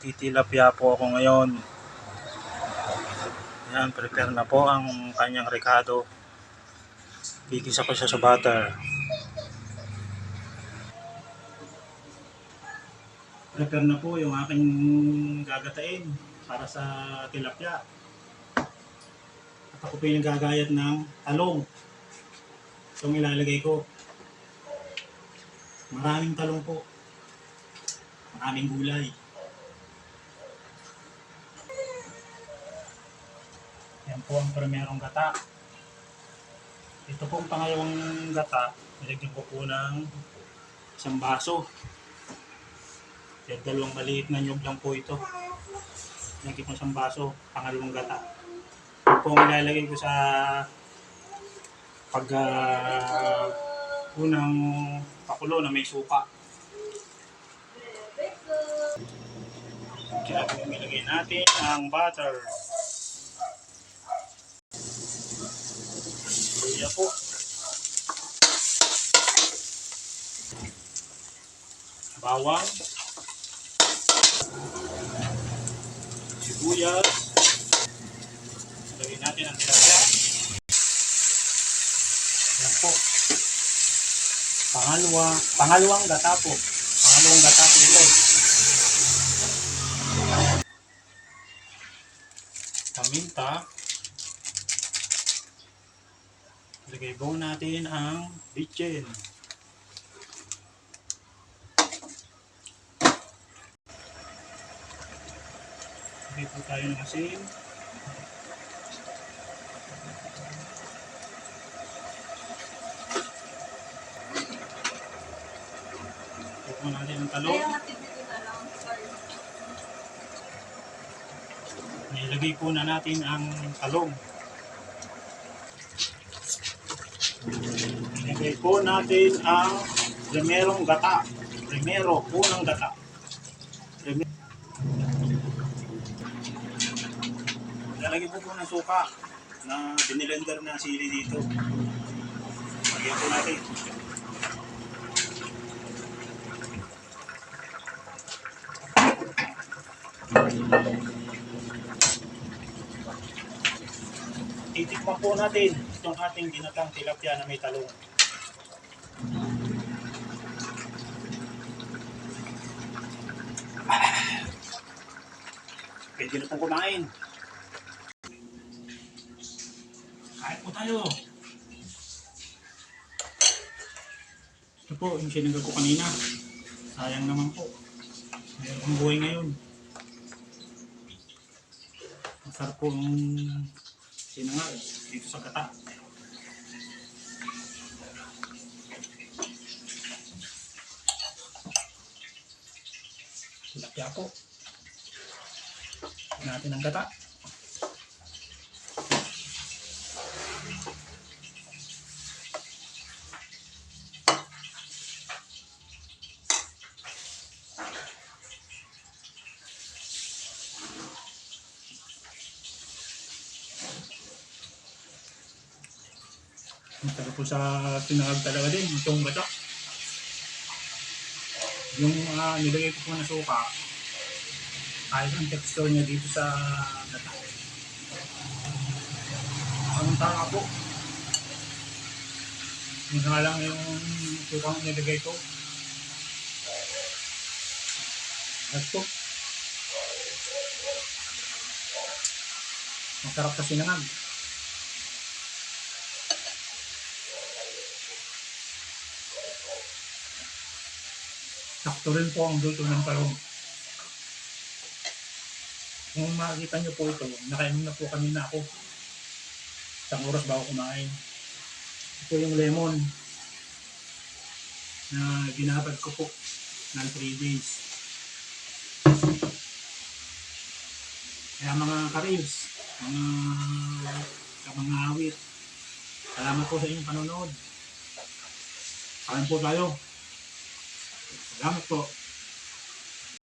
Magtitilapia po ako ngayon. Yan, prepare na po ang kanyang rekado. Gigisa ko siya sa butter. Prepare na po yung aking gagatain para sa tilapia. At ako po yung gagayat ng talong. Itong ilalagay ko. Maraming talong po. Maraming gulay. Yan po ang primerong gata. Ito pong pangalawang gata, nilagyan ko po ng isang baso. Yan, dalawang maliit na nyug lang po ito. Nilagyan ko isang baso, pangalawang gata. Ito po ang ilalagay ko sa unang pakulo na may suka. Kaya po ilagay natin ang butter. Luya po. Bawang. Sibuyas. Ilagay natin ang tilapia. Yan po. Pangalawang gata po. Pangalawang gata po ito. Paminta. Ilagay po natin ang bitchin. Ilagay po tayo ng asin. Ilagay po natin ang talong. Ilagay po na natin ang talong. Ilagay po natin ang primerong gata. Unang gata. Lalagay po ng suka na binilender na sili dito. Lagyan po natin. Titikman po natin itong ating ginatang tilapia na may talong. Pwede na pong kumain. Kain po tayo. Ito po yung sinangag ko kanina. Sayang naman po. Mayroon kong buhay ngayon. Masarap po yung sinangag dito sa gata. Tilapia po. Natin ang gata. Masarap po sa sinangag talaga din, itong gata. Yung nilagay ko po na suka, kahit ang texture niya dito sa gata. Anong tama po. Yung nga lang yung sukang nilagay ko. Ito. Masarap sa sinangag. Sakto rin po ang luto ng talong. Kung makikita nyo po ito, nakainom na po kanina ako. Isang oras bago kumain. Ito yung lemon na ginabad ko po ng 3 days. Kaya mga ka-ribs, mga awit, salamat po sa inyong panonood. Kain po tayo. Salamat po.